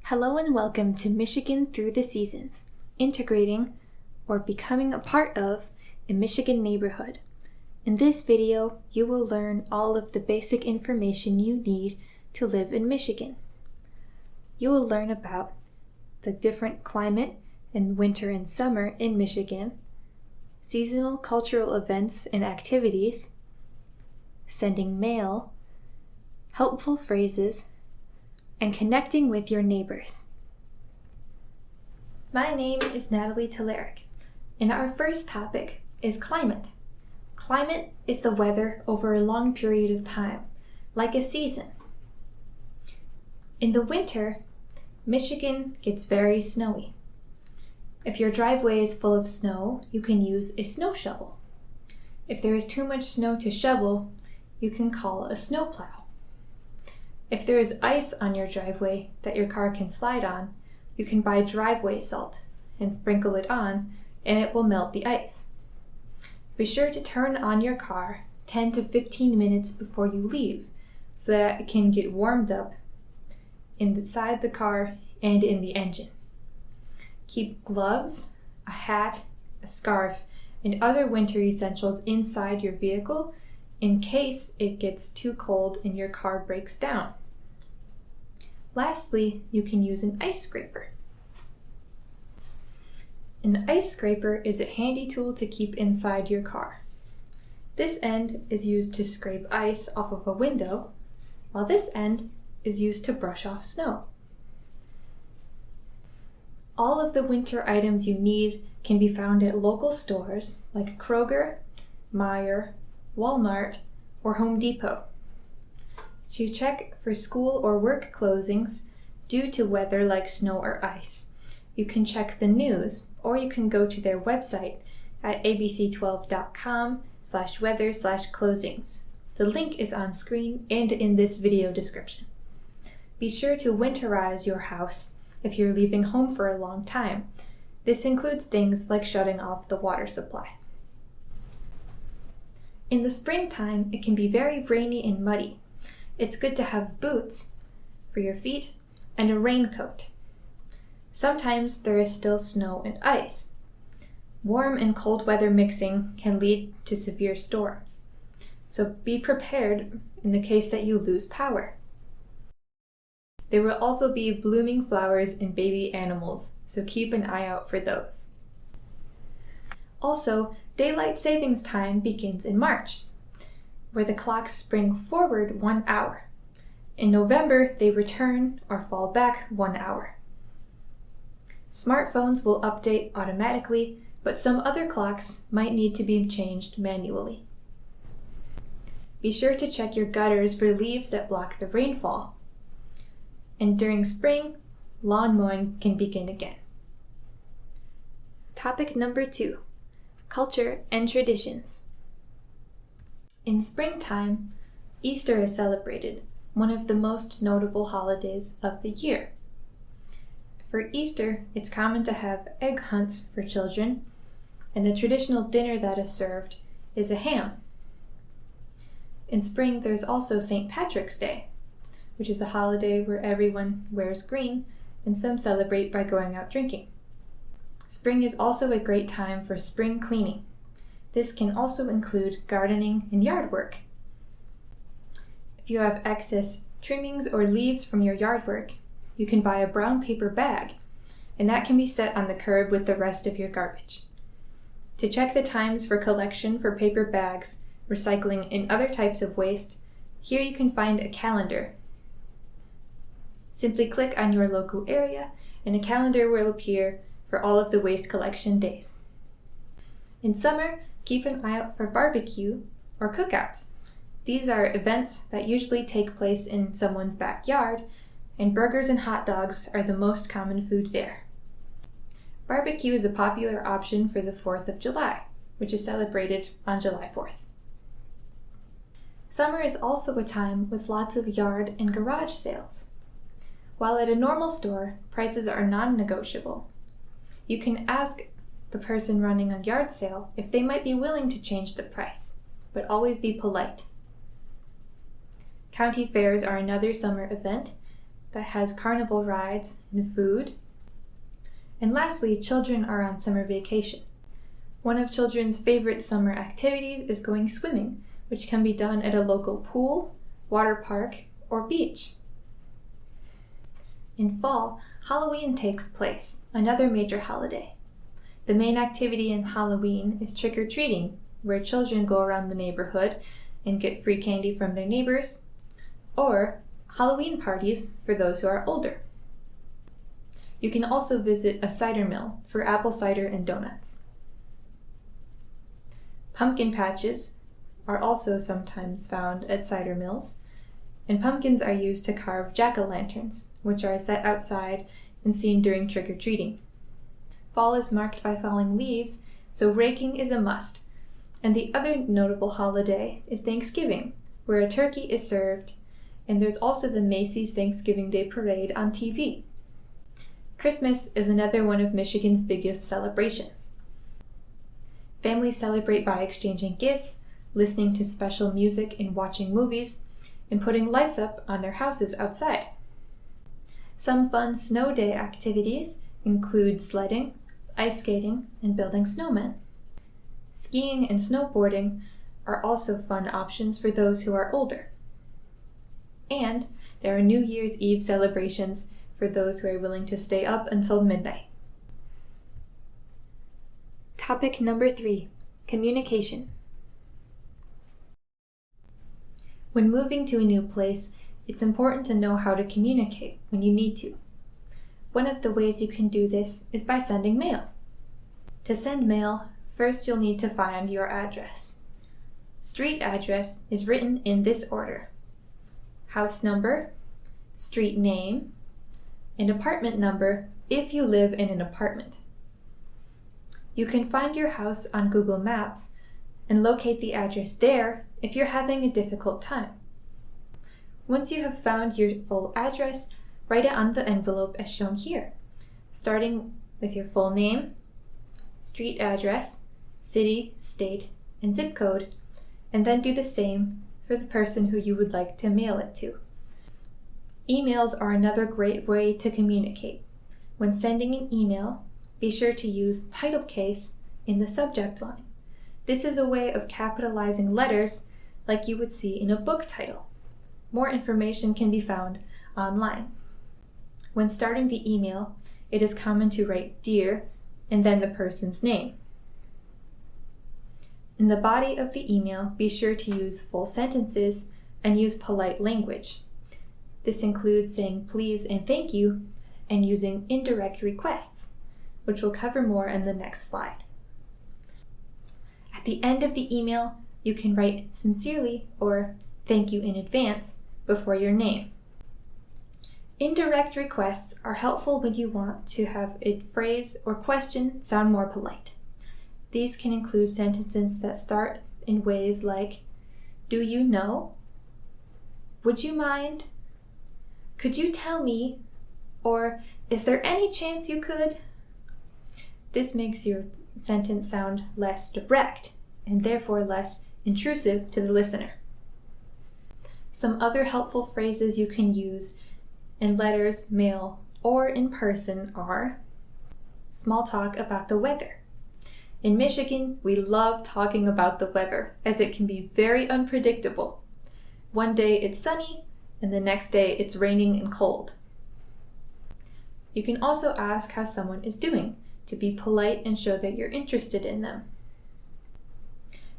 Hello and welcome to Michigan Through the Seasons, integrating or becoming a part of a Michigan neighborhood. In this video, you will learn all of the basic information you need to live in Michigan. You will learn about the different climate in winter and summer in Michigan, seasonal cultural events and activities, sending mail, helpful phrases, and connecting with your neighbors. My name is Natalie Telerik, and our first topic is climate. Climate is the weather over a long period of time, like a season. In the winter, Michigan gets very snowy. If your driveway is full of snow, you can use a snow shovel. If there is too much snow to shovel, you can call a snowplow. If there is ice on your driveway that your car can slide on, you can buy driveway salt and sprinkle it on, and it will melt the ice. Be sure to turn on your car 10 to 15 minutes before you leave so that it can get warmed up inside the car and in the engine. Keep gloves, a hat, a scarf, and other winter essentials inside your vehicle in case it gets too cold and your car breaks down. Lastly, you can use an ice scraper. An ice scraper is a handy tool to keep inside your car. This end is used to scrape ice off of a window, while this end is used to brush off snow. All of the winter items you need can be found at local stores like Kroger, Meijer, Walmart, or Home Depot. To check for school or work closings due to weather like snow or ice, you can check the news, or you can go to their website at abc12.com/weather/closings. The link is on screen and in this video description. Be sure to winterize your house if you're leaving home for a long time. This includes things like shutting off the water supply. In the springtime, it can be very rainy and muddy. It's good to have boots for your feet and a raincoat. Sometimes there is still snow and ice. Warm and cold weather mixing can lead to severe storms, so be prepared in the case that you lose power. There will also be blooming flowers and baby animals, so keep an eye out for those. Also, daylight savings time begins in March, where the clocks spring forward 1 hour. In November, they return or fall back 1 hour. Smartphones will update automatically, but some other clocks might need to be changed manually. Be sure to check your gutters for leaves that block the rainfall. And during spring, lawn mowing can begin again. Topic number 2, culture and traditions. In springtime, Easter is celebrated, one of the most notable holidays of the year. For Easter, it's common to have egg hunts for children, and the traditional dinner that is served is a ham. In spring, there's also St. Patrick's Day, which is a holiday where everyone wears green, and some celebrate by going out drinking. Spring is also a great time for spring cleaning. This can also include gardening and yard work. If you have excess trimmings or leaves from your yard work, you can buy a brown paper bag, and that can be set on the curb with the rest of your garbage. To check the times for collection for paper bags, recycling, and other types of waste, here you can find a calendar. Simply click on your local area, and a calendar will appear for all of the waste collection days. In summer, keep an eye out for barbecue or cookouts. These are events that usually take place in someone's backyard, and burgers and hot dogs are the most common food there. Barbecue is a popular option for the 4th of July, which is celebrated on July 4th. Summer is also a time with lots of yard and garage sales. While at a normal store, prices are non-negotiable. You can ask the person running a yard sale if they might be willing to change the price, but always be polite. County fairs are another summer event. that has carnival rides and food. And lastly, children are on summer vacation. One of children's favorite summer activities is going swimming, which can be done at a local pool, water park, or beach. In fall, Halloween takes place, another major holiday. The main activity in Halloween is trick-or-treating, where children go around the neighborhood and get free candy from their neighbors, or Halloween parties for those who are older. You can also visit a cider mill for apple cider and donuts. Pumpkin patches are also sometimes found at cider mills, and pumpkins are used to carve jack-o'-lanterns, which are set outside and seen during trick-or-treating. Fall is marked by falling leaves, so raking is a must. And the other notable holiday is Thanksgiving, where a turkey is served, and there's also the Macy's Thanksgiving Day Parade on TV. Christmas is another one of Michigan's biggest celebrations. Families celebrate by exchanging gifts, listening to special music and watching movies, and putting lights up on their houses outside. Some fun snow day activities include sledding, ice skating, and building snowmen. Skiing and snowboarding are also fun options for those who are older. And there are New Year's Eve celebrations for those who are willing to stay up until midnight. Topic number 3, communication. When moving to a new place, it's important to know how to communicate when you need to. One of the ways you can do this is by sending mail. To send mail, first you'll need to find your address. Street address is written in this order: house number, street name, and apartment number if you live in an apartment. You can find your house on Google Maps and locate the address there if you're having a difficult time. Once you have found your full address, write it on the envelope as shown here, starting with your full name, street address, city, state, and zip code, and then do the same for the person who you would like to mail it to. Emails are another great way to communicate. When sending an email, be sure to use title case in the subject line. This is a way of capitalizing letters like you would see in a book title. More information can be found online. When starting the email, it is common to write "Dear" and then the person's name. In the body of the email, be sure to use full sentences and use polite language. This includes saying please and thank you and using indirect requests, which we'll cover more in the next slide. At the end of the email, you can write sincerely or thank you in advance before your name. Indirect requests are helpful when you want to have a phrase or question sound more polite. These can include sentences that start in ways like, "Do you know?" "Would you mind?" "Could you tell me?" Or, "Is there any chance you could?" This makes your sentence sound less direct and therefore less intrusive to the listener. Some other helpful phrases you can use in letters, mail, or in person are small talk about the weather. In Michigan, we love talking about the weather as it can be very unpredictable. One day it's sunny and the next day it's raining and cold. You can also ask how someone is doing to be polite and show that you're interested in them.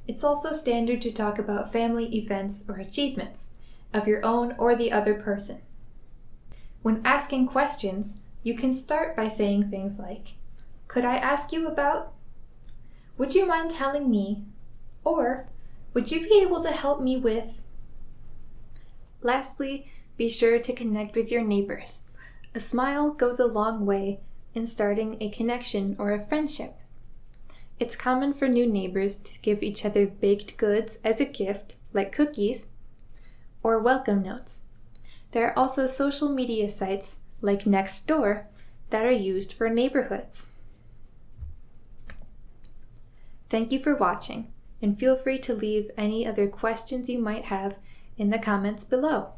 It's also standard to talk about family events or achievements of your own or the other person. When asking questions, you can start by saying things like, "Could I ask you about?" "Would you mind telling me?" Or, "Would you be able to help me with?" Lastly, be sure to connect with your neighbors. A smile goes a long way in starting a connection or a friendship. It's common for new neighbors to give each other baked goods as a gift, like cookies, or welcome notes. There are also social media sites, like Nextdoor, that are used for neighborhoods. Thank you for watching, and feel free to leave any other questions you might have in the comments below.